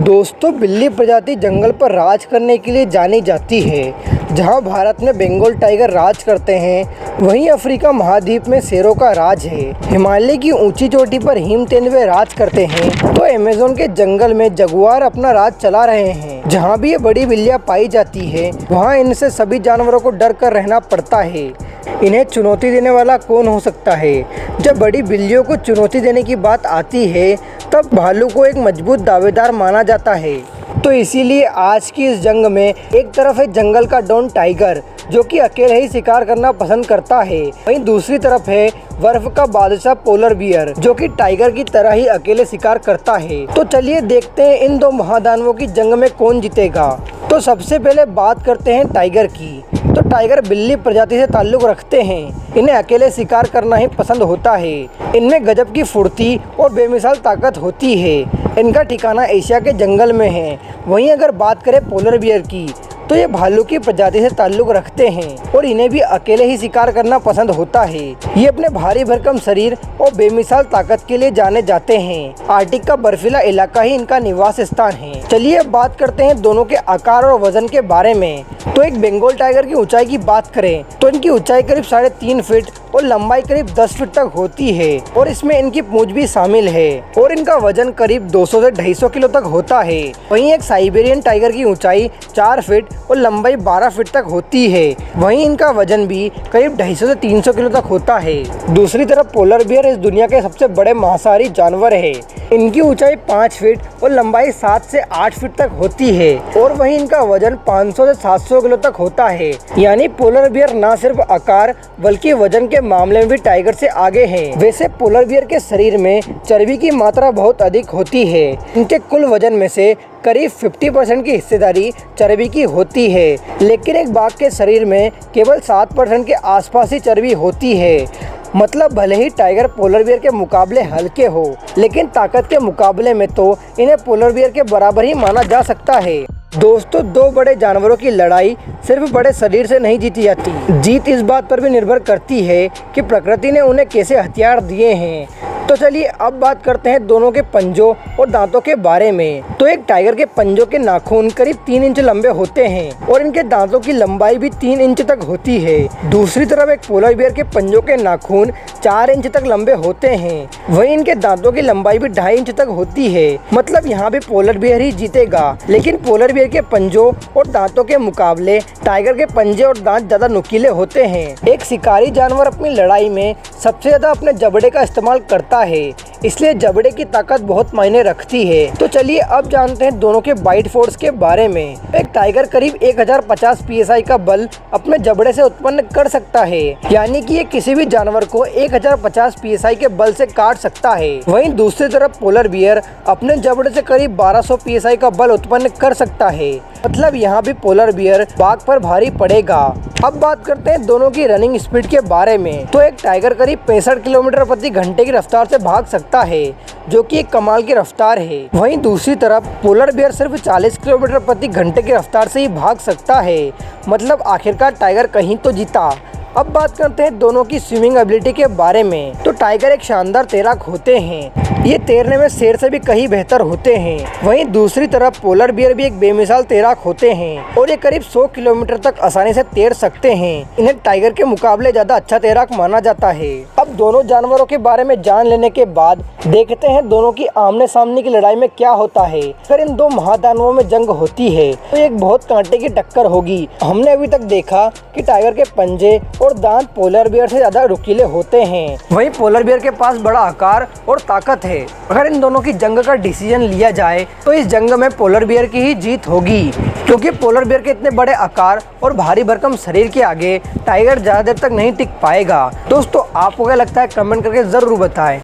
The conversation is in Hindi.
दोस्तों, बिल्ली प्रजाति जंगल पर राज करने के लिए जानी जाती है। जहां भारत में बंगाल टाइगर राज करते हैं, वहीं अफ्रीका महाद्वीप में शेरों का राज है। हिमालय की ऊंची चोटी पर हिम तेंदुए राज करते हैं, तो अमेज़न के जंगल में जगुआर अपना राज चला रहे हैं। जहां भी ये बड़ी बिल्लियां पाई जाती है, वहां इनसे सभी जानवरों को डर कर रहना पड़ता है। इन्हें चुनौती देने वाला कौन हो सकता है? जब बड़ी बिल्लियों को चुनौती देने की बात आती है, तब भालू को एक मजबूत दावेदार माना जाता है। तो इसीलिए आज की इस जंग में एक तरफ है जंगल का डॉन टाइगर, जो कि अकेले ही शिकार करना पसंद करता है। वहीं दूसरी तरफ है बर्फ का बादशाह पोलर बियर, जो कि टाइगर की तरह ही अकेले शिकार करता है। तो चलिए देखते हैं इन दो महादानवों की जंग में कौन जीतेगा। तो सबसे पहले बात करते हैं टाइगर की। तो टाइगर बिल्ली प्रजाति से ताल्लुक़ रखते हैं। इन्हें अकेले शिकार करना ही पसंद होता है। इनमें गजब की फुर्ती और बेमिसाल ताकत होती है। इनका ठिकाना एशिया के जंगल में है। वहीं अगर बात करें पोलर बियर की, तो ये भालू की प्रजाति से ताल्लुक़ रखते हैं और इन्हें भी अकेले ही शिकार करना पसंद होता है। ये अपने भारी भरकम शरीर और बेमिसाल ताकत के लिए जाने जाते हैं। आर्कटिक का बर्फीला इलाका ही इनका निवास स्थान है। चलिए अब बात करते हैं दोनों के आकार और वजन के बारे में। तो एक बंगाल टाइगर की ऊंचाई की बात करें, तो इनकी ऊंचाई करीब 3.5 फीट और लंबाई करीब 10 फीट तक होती है, और इसमें इनकी पूंछ भी शामिल है। और इनका वजन करीब 200 से 250 किलो तक होता है। वहीं एक साइबेरियन टाइगर की ऊंचाई 4 फीट और लंबाई 12 फीट तक होती है। वहीं इनका वजन भी करीब 250 से 300 किलो तक होता है। दूसरी तरफ पोलर बियर इस दुनिया के सबसे बड़े मांसाहारी जानवर है। इनकी ऊंचाई 5 फीट और लंबाई 7 से 8 फीट तक होती है, और वहीं इनका वजन 500 से 700 किलो तक होता है। यानी पोलर बियर न सिर्फ आकार बल्कि वजन के मामले में भी टाइगर से आगे हैं। वैसे पोलर बियर के शरीर में चर्बी की मात्रा बहुत अधिक होती है। इनके कुल वजन में से करीब 50% की हिस्सेदारी चर्बी की होती है, लेकिन एक बाघ के शरीर में केवल 7% के आसपास ही चर्बी होती है। मतलब भले ही टाइगर पोलर बियर के मुकाबले हल्के हो, लेकिन ताकत के मुकाबले में तो इन्हें पोलर बियर के बराबर ही माना जा सकता है। दोस्तों, दो बड़े जानवरों की लड़ाई सिर्फ बड़े शरीर से नहीं जीती जाती। जीत इस बात पर भी निर्भर करती है कि प्रकृति ने उन्हें कैसे हथियार दिए हैं। तो चलिए अब बात करते हैं दोनों के पंजों और दांतों के बारे में। तो एक टाइगर के पंजों के नाखून करीब 3 इंच लंबे होते हैं, और इनके दांतों की लंबाई भी 3 इंच तक होती है। दूसरी तरफ एक पोलर बियर के पंजों के नाखून 4 इंच तक लंबे होते हैं। वहीं इनके दांतों की लंबाई भी 2.5 इंच तक होती है। मतलब यहाँ भी पोलर बियर ही जीतेगा, लेकिन पोलर बियर के पंजों और दांतों के मुकाबले टाइगर के पंजे और दांत ज्यादा नुकीले होते हैं। एक शिकारी जानवर अपनी लड़ाई में सबसे ज्यादा अपने जबड़े का इस्तेमाल करता है, इसलिए जबड़े की ताकत बहुत मायने रखती है। तो चलिए अब जानते हैं दोनों के बाइट फोर्स के बारे में। एक टाइगर करीब 1050 psi का बल अपने जबड़े से उत्पन्न कर सकता है, यानी कि ये किसी भी जानवर को 1050 psi के बल से काट सकता है। वहीं दूसरी तरफ पोलर बियर अपने जबड़े से करीब 1200 psi का बल उत्पन्न कर सकता है। मतलब यहाँ भी पोलर बियर बाघ पर भारी पड़ेगा। अब बात करते हैं दोनों की रनिंग स्पीड के बारे में। तो एक टाइगर करीब 65 किलोमीटर प्रति घंटे की रफ्तार से भाग सकता है, जो कि एक कमाल की रफ्तार है। वहीं दूसरी तरफ पोलर बियर सिर्फ 40 किलोमीटर प्रति घंटे की रफ्तार से ही भाग सकता है। मतलब आखिरकार टाइगर कहीं तो जीता। अब बात करते हैं दोनों की स्विमिंग एबिलिटी के बारे में। तो टाइगर एक शानदार तैराक होते हैं। ये तैरने में शेर से भी कहीं बेहतर होते हैं। वहीं दूसरी तरफ पोलर बियर भी एक बेमिसाल तैराक होते हैं, और ये करीब 100 किलोमीटर तक आसानी से तैर सकते हैं। इन्हें टाइगर के मुकाबले ज्यादा अच्छा तैराक माना जाता है। अब दोनों जानवरों के बारे में जान लेने के बाद देखते हैं दोनों की आमने सामने की लड़ाई में क्या होता है। अगर इन दो महादानवों में जंग होती है, तो एक बहुत कांटे की टक्कर होगी। हमने अभी तक देखा कि टाइगर के पंजे और दांत पोलर बियर से ज्यादा नुकीले होते हैं। वहीं पोलर बियर के पास बड़ा आकार और ताकत है। अगर इन दोनों की जंग का डिसीजन लिया जाए, तो इस जंग में पोलर बियर की ही जीत होगी, क्योंकि पोलर बियर के इतने बड़े आकार और भारी भरकम शरीर के आगे टाइगर ज्यादा देर तक नहीं टिक पाएगा। दोस्तों, आपको क्या लगता है? कमेंट करके जरूर बताएं।